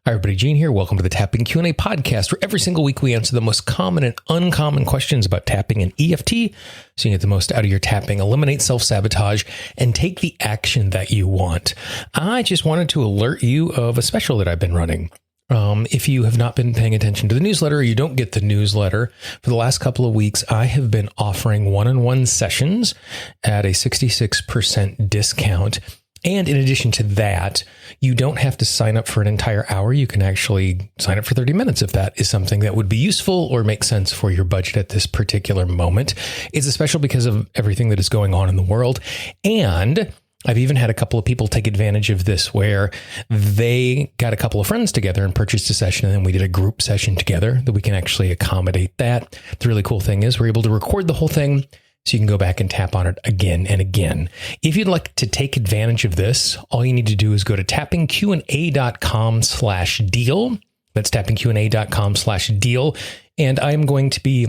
Hi everybody, Gene here. Welcome to the Tapping Q&A podcast, where every single week we answer the most common and uncommon questions about tapping and EFT, so you get the most out of your tapping, eliminate self-sabotage, and take the action that you want. I just wanted to alert you of a special that I've been running. If you have not been paying attention to the newsletter, or you don't get the newsletter, for the last couple of weeks, I have been offering one-on-one sessions at a 66% discount. And in addition to that, you don't have to sign up for an entire hour. You can actually sign up for 30 minutes if that is something that would be useful or make sense for your budget at this particular moment. It's a special because of everything that is going on in the world. And I've even had a couple of people take advantage of this where they got a couple of friends together and purchased a session, and then we did a group session together that we can actually accommodate that. The really cool thing is we're able to record the whole thing, so you can go back and tap on it again and again. If you'd like to take advantage of this, all you need to do is go to tappingqa.com/deal. That's tappingqa.com/deal. And I'm going to be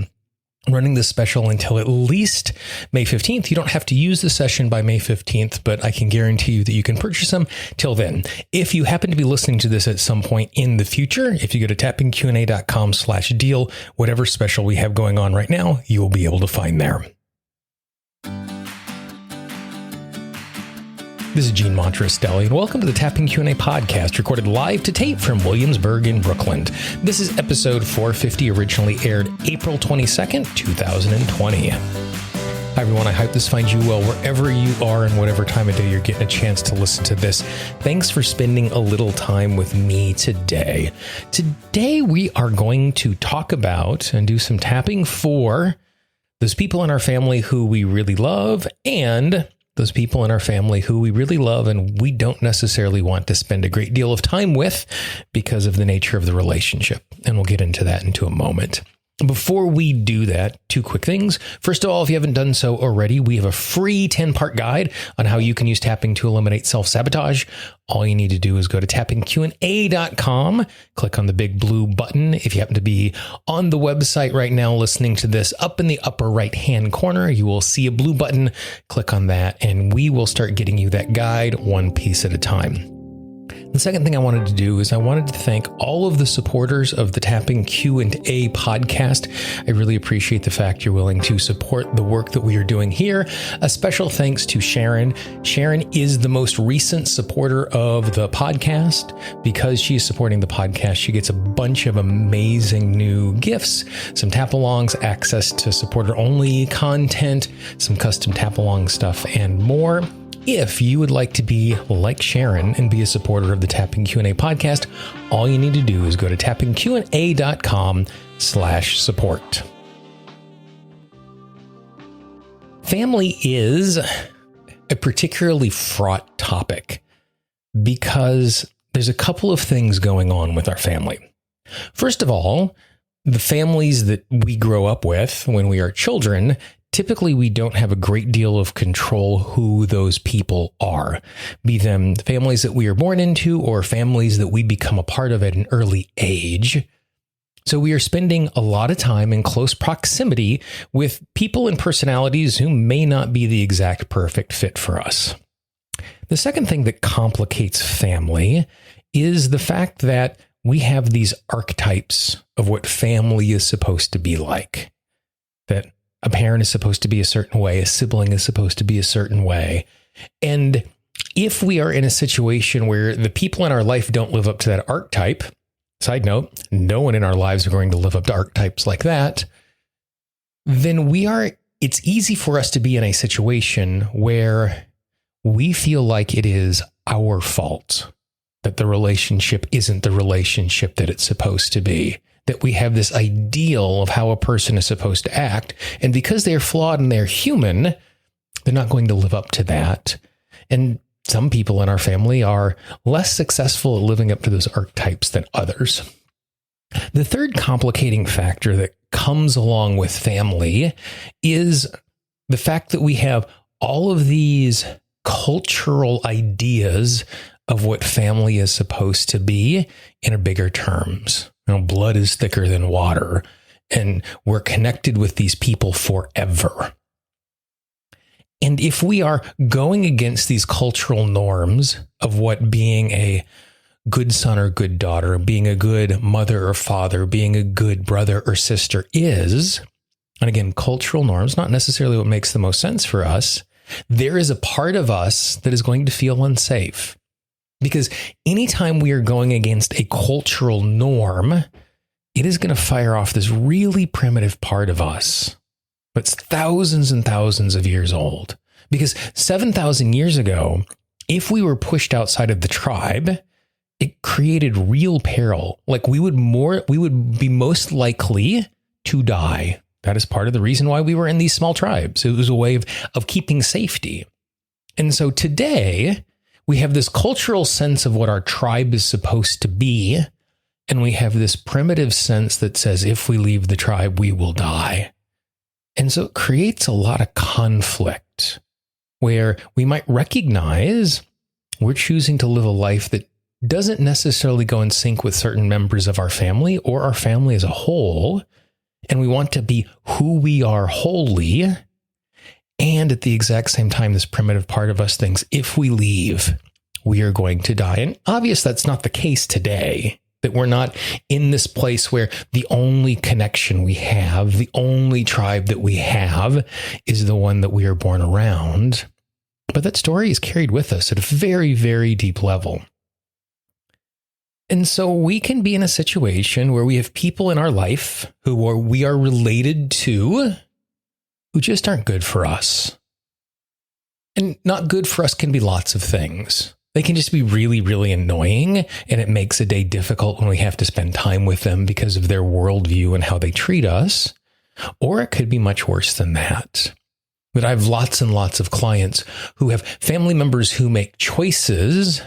running this special until at least May 15th. You don't have to use the session by May 15th, but I can guarantee you that you can purchase them till then. If you happen to be listening to this at some point in the future, if you go to tappingqa.com/deal, whatever special we have going on right now, you will be able to find there. This is Gene Montrastelli, and welcome to the Tapping Q&A podcast, recorded live to tape from Williamsburg in Brooklyn. This is episode 450, originally aired April 22nd, 2020. Hi everyone, I hope this finds you well wherever you are and whatever time of day you're getting a chance to listen to this. Thanks for spending a little time with me today. Today we are going to talk about and do some tapping for those people in our family who we really love, and those people in our family who we really love and we don't necessarily want to spend a great deal of time with because of the nature of the relationship. And we'll get into that into a moment. Before we do that, two quick things. First of all, if you haven't done so already, we have a free 10-part guide on how you can use tapping to eliminate self-sabotage. All you need to do is go to tappingqa.com, click on the big blue button. If you happen to be on the website right now listening to this, up in the upper right-hand corner, you will see a blue button. Click on that, and we will start getting you that guide one piece at a time. The second thing I wanted to do is I wanted to thank all of the supporters of the Tapping Q&A podcast. I really appreciate the fact you're willing to support the work that we are doing here. A special thanks to Sharon. Sharon is the most recent supporter of the podcast. Because she is supporting the podcast, she gets a bunch of amazing new gifts, some tap-alongs, access to supporter-only content, some custom tap-along stuff, and more. If you would like to be like Sharon and be a supporter of the Tapping Q&A podcast, all you need to do is go to tappingqa.com/support. Family is a particularly fraught topic because there's a couple of things going on with our family. First of all, the families that we grow up with when we are children, typically, we don't have a great deal of control who those people are, be them families that we are born into or families that we become a part of at an early age. So we are spending a lot of time in close proximity with people and personalities who may not be the exact perfect fit for us. The second thing that complicates family is the fact that we have these archetypes of what family is supposed to be like. That a parent is supposed to be a certain way, a sibling is supposed to be a certain way. And if we are in a situation where the people in our life don't live up to that archetype, side note, no one in our lives are going to live up to archetypes like that, then it's easy for us to be in a situation where we feel like it is our fault that the relationship isn't the relationship that it's supposed to be. That we have this ideal of how a person is supposed to act. And because they're flawed and they're human, they're not going to live up to that. And some people in our family are less successful at living up to those archetypes than others. The third complicating factor that comes along with family is the fact that we have all of these cultural ideas of what family is supposed to be in a bigger terms. Blood is thicker than water, and we're connected with these people forever. And if we are going against these cultural norms of what being a good son or good daughter, being a good mother or father, being a good brother or sister is, and again, cultural norms, not necessarily what makes the most sense for us, there is a part of us that is going to feel unsafe. Because anytime we are going against a cultural norm, it is going to fire off this really primitive part of us. But it's thousands and thousands of years old. Because 7,000 years ago, if we were pushed outside of the tribe, it created real peril. Like we would be most likely to die. That is part of the reason why we were in these small tribes. It was a way of keeping safety. And so today, we have this cultural sense of what our tribe is supposed to be. And we have this primitive sense that says, if we leave the tribe, we will die. And so it creates a lot of conflict where we might recognize we're choosing to live a life that doesn't necessarily go in sync with certain members of our family or our family as a whole. And we want to be who we are wholly. And at the exact same time, this primitive part of us thinks if we leave, we are going to die. And obviously, that's not the case today. That we're not in this place where the only connection we have, the only tribe that we have is the one that we are born around. But that story is carried with us at a very, very deep level. And so we can be in a situation where we have people in our life we are related to who just aren't good for us. And not good for us can be lots of things. They can just be really, really annoying, and it makes a day difficult when we have to spend time with them because of their worldview and how they treat us. Or it could be much worse than that. But I have lots and lots of clients who have family members who make choices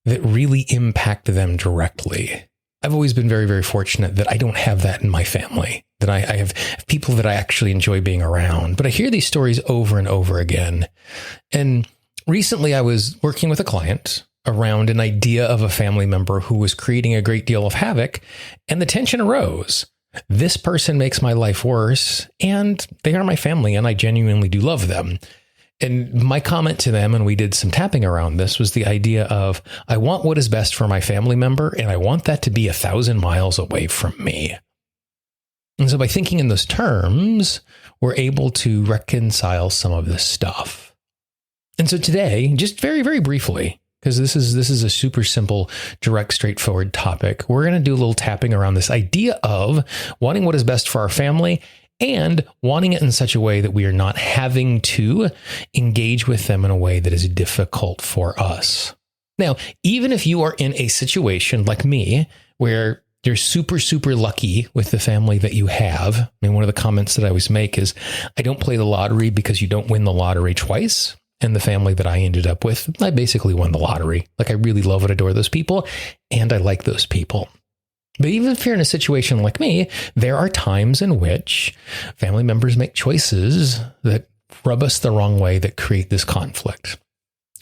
that really impact them directly. I've always been very, very fortunate that I don't have that in my family, that I have people that I actually enjoy being around. But I hear these stories over and over again. And recently, I was working with a client around an idea of a family member who was creating a great deal of havoc, and the tension arose. This person makes my life worse, and they are my family, and I genuinely do love them. And my comment to them, and we did some tapping around this, was the idea of, I want what is best for my family member, and I want that to be 1,000 miles away from me. And so by thinking in those terms, we're able to reconcile some of this stuff. And so today, just very, very briefly, because this is a super simple, direct, straightforward topic, we're going to do a little tapping around this idea of wanting what is best for our family and wanting it in such a way that we are not having to engage with them in a way that is difficult for us. Now, even if you are in a situation like me, where you're super, super lucky with the family that you have. I mean, one of the comments that I always make is, I don't play the lottery because you don't win the lottery twice. And the family that I ended up with, I basically won the lottery. Like, I really love and adore those people, and I like those people. But even if you're in a situation like me, there are times in which family members make choices that rub us the wrong way, that create this conflict.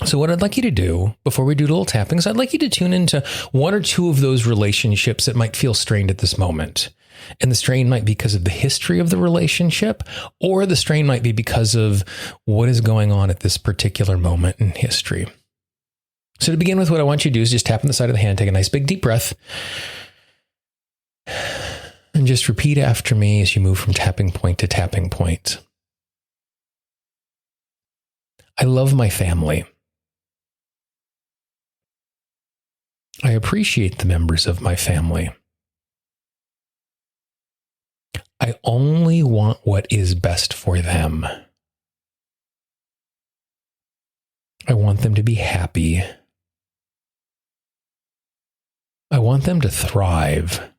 So what I'd like you to do before we do a little tapping is I'd like you to tune into one or two of those relationships that might feel strained at this moment. And the strain might be because of the history of the relationship, or the strain might be because of what is going on at this particular moment in history. So to begin with, what I want you to do is just tap on the side of the hand, take a nice big deep breath, and just repeat after me as you move from tapping point to tapping point. I love my family. I appreciate the members of my family. I only want what is best for them. I want them to be happy. I want them to thrive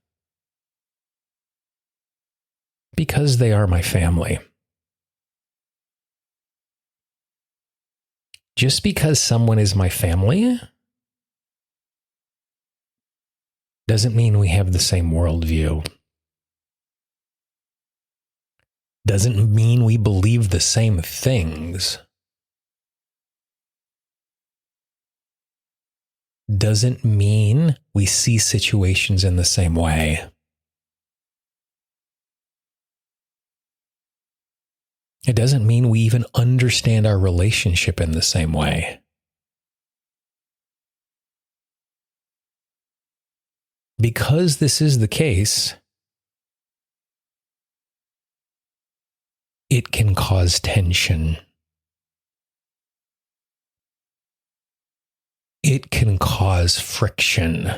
because they are my family. Just because someone is my family doesn't mean we have the same worldview. Doesn't mean we believe the same things. Doesn't mean we see situations in the same way. It doesn't mean we even understand our relationship in the same way. because this is the case, it can cause tension. It can cause friction.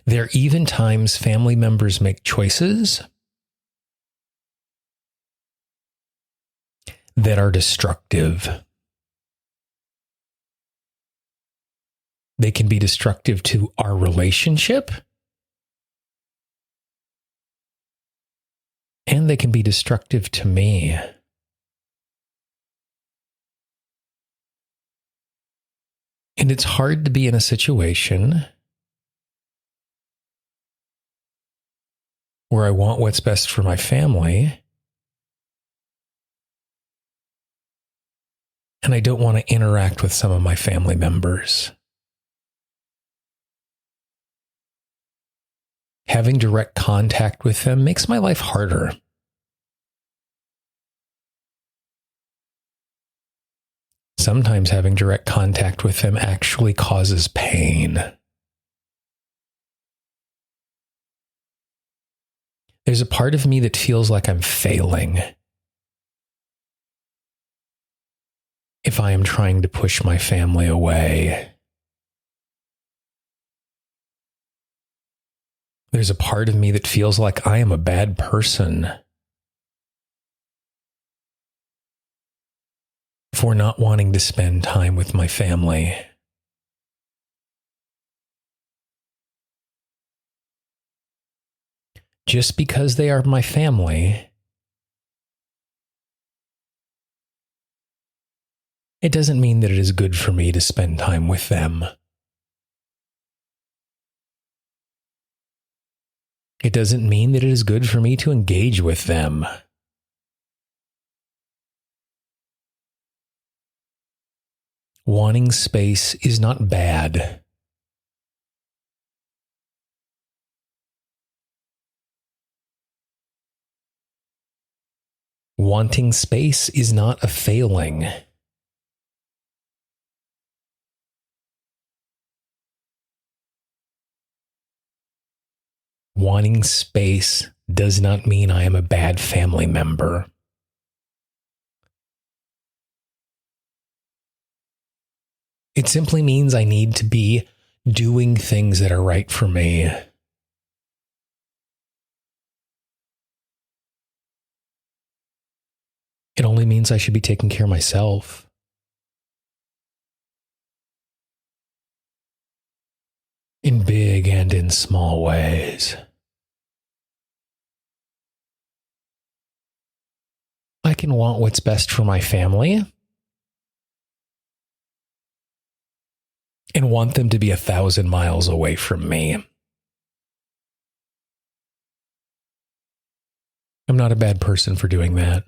There are even times family members make choices that are destructive. They can be destructive to our relationship, and they can be destructive to me. And it's hard to be in a situation where I want what's best for my family, and I don't want to interact with some of my family members. Having direct contact with them makes my life harder. Sometimes having direct contact with them actually causes pain. There's a part of me that feels like I'm failing if I am trying to push my family away. There's a part of me that feels like I am a bad person for not wanting to spend time with my family. Just because they are my family, it doesn't mean that it is good for me to spend time with them. It doesn't mean that it is good for me to engage with them. Wanting space is not bad. Wanting space is not a failing. Wanting space does not mean I am a bad family member. It simply means I need to be doing things that are right for me. It only means I should be taking care of myself. In big and in small ways. I can want what's best for my family and want them to be 1,000 miles away from me. I'm not a bad person for doing that.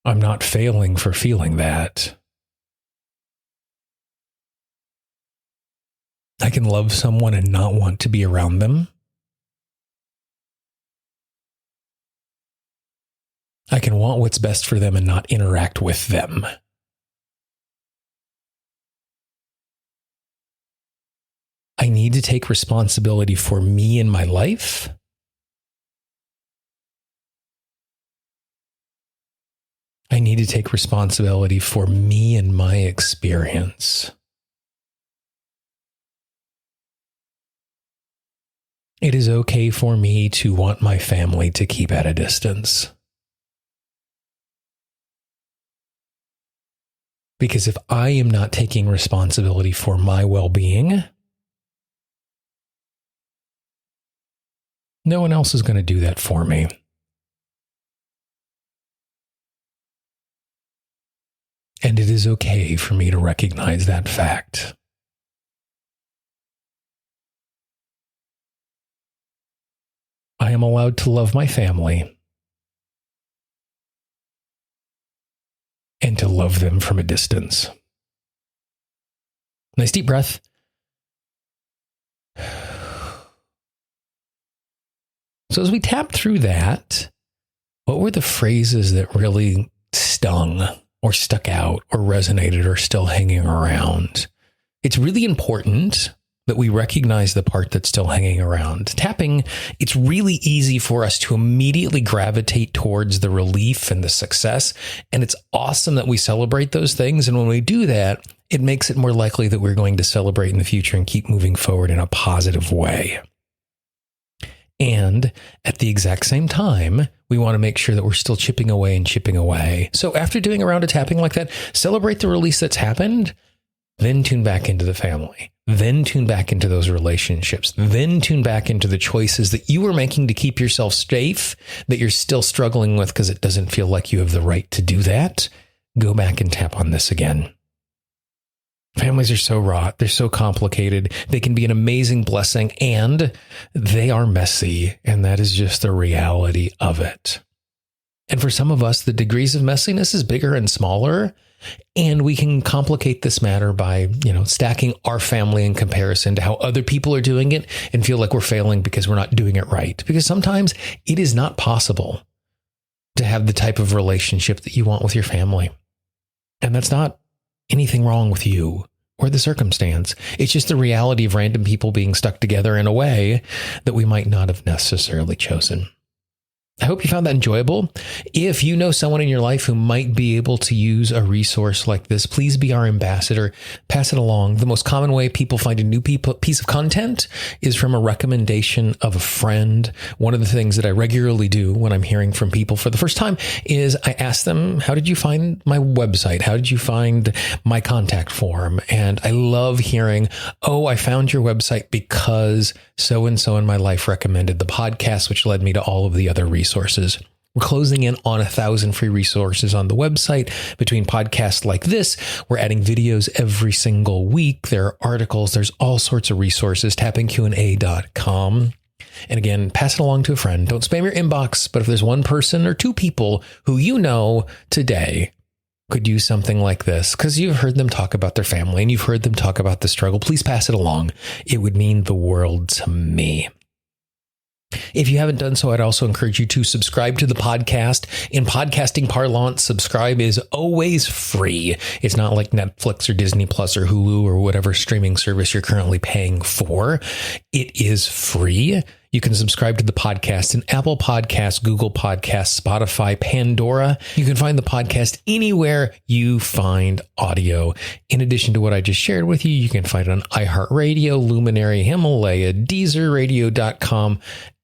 I'm not failing for feeling that. I can love someone and not want to be around them. I can want what's best for them and not interact with them. I need to take responsibility for me in my life. I need to take responsibility for me and my experience. It is okay for me to want my family to keep at a distance. Because if I am not taking responsibility for my well-being, no one else is going to do that for me. And it is okay for me to recognize that fact. I am allowed to love my family and to love them from a distance. Nice deep breath. So as we tap through that, what were the phrases that really stung? or stuck out or resonated or still hanging around. It's really important that we recognize the part that's still hanging around. Tapping, it's really easy for us to immediately gravitate towards the relief and the success. And it's awesome that we celebrate those things. And when we do that, it makes it more likely that we're going to celebrate in the future and keep moving forward in a positive way. And at the exact same time, we want to make sure that we're still chipping away and chipping away. So after doing a round of tapping like that, celebrate the release that's happened, then tune back into the family, then tune back into those relationships, then tune back into the choices that you were making to keep yourself safe, that you're still struggling with because it doesn't feel like you have the right to do that. Go back and tap on this again. Families are so wrought. They're so complicated. They can be an amazing blessing, and they are messy. And that is just the reality of it. And for some of us, the degrees of messiness is bigger and smaller. And we can complicate this matter by, stacking our family in comparison to how other people are doing it and feel like we're failing because we're not doing it right. Because sometimes it is not possible to have the type of relationship that you want with your family. And that's not anything wrong with you or the circumstance. It's just the reality of random people being stuck together in a way that we might not have necessarily chosen. I hope you found that enjoyable. If you know someone in your life who might be able to use a resource like this, please be our ambassador. Pass it along. The most common way people find a new piece of content is from a recommendation of a friend. One of the things that I regularly do when I'm hearing from people for the first time is I ask them, how did you find my website? How did you find my contact form? And I love hearing, oh, I found your website because so-and-so in my life recommended the podcast, which led me to all of the other resources. We're closing in on 1,000 free resources on the website. Between podcasts like this, we're adding videos every single week. There are articles. There's all sorts of resources. tappingqa.com. And again, pass it along to a friend. Don't spam your inbox. But if there's one person or two people who you know today could use something like this, because you've heard them talk about their family and you've heard them talk about the struggle, please pass it along. It would mean the world to me. If you haven't done so, I'd also encourage you to subscribe to the podcast. In podcasting parlance, subscribe is always free. It's not like Netflix or Disney Plus or Hulu or whatever streaming service you're currently paying for. It is free. You can subscribe to the podcast in Apple Podcasts, Google Podcasts, Spotify, Pandora. You can find the podcast anywhere you find audio. In addition to what I just shared with you, you can find it on iHeartRadio, Luminary, Himalaya, DeezerRadio.com.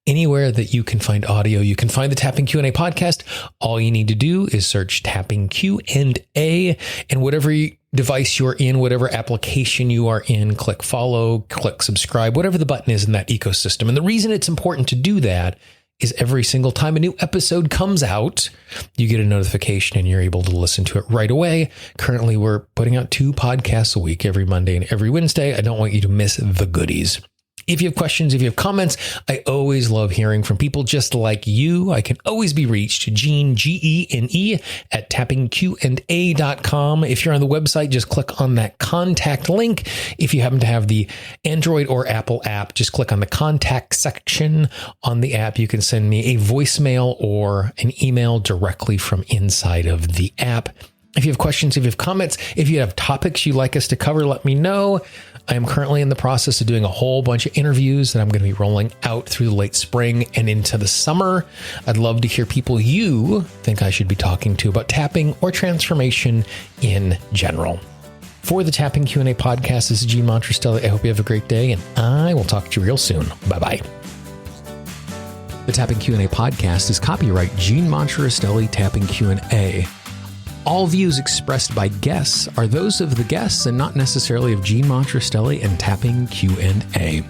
Anywhere that you can find audio, you can find the Tapping Q&A podcast. All you need to do is search Tapping Q&A, and whatever device you're in, whatever application you are in, click follow, click subscribe, whatever the button is in that ecosystem. And the reason it's important to do that is every single time a new episode comes out, you get a notification and you're able to listen to it right away. Currently, we're putting out 2 podcasts a week, every Monday and every Wednesday. I don't want you to miss the goodies. If you have questions, if you have comments, I always love hearing from people just like you. I can always be reached, Gene, Gene, at tappingqa.com. If you're on the website, just click on that contact link. If you happen to have the Android or Apple app, just click on the contact section on the app. You can send me a voicemail or an email directly from inside of the app. If you have questions, if you have comments, if you have topics you'd like us to cover, let me know. I am currently in the process of doing a whole bunch of interviews that I'm going to be rolling out through the late spring and into the summer. I'd love to hear people you think I should be talking to about tapping or transformation in general. For the Tapping Q&A podcast, this is Gene Montrestelli. I hope you have a great day, and I will talk to you real soon. Bye-bye. The Tapping Q&A podcast is copyright Gene Montrestelli Tapping Q&A. All views expressed by guests are those of the guests and not necessarily of Gene Montrestelli and Tapping Q&A.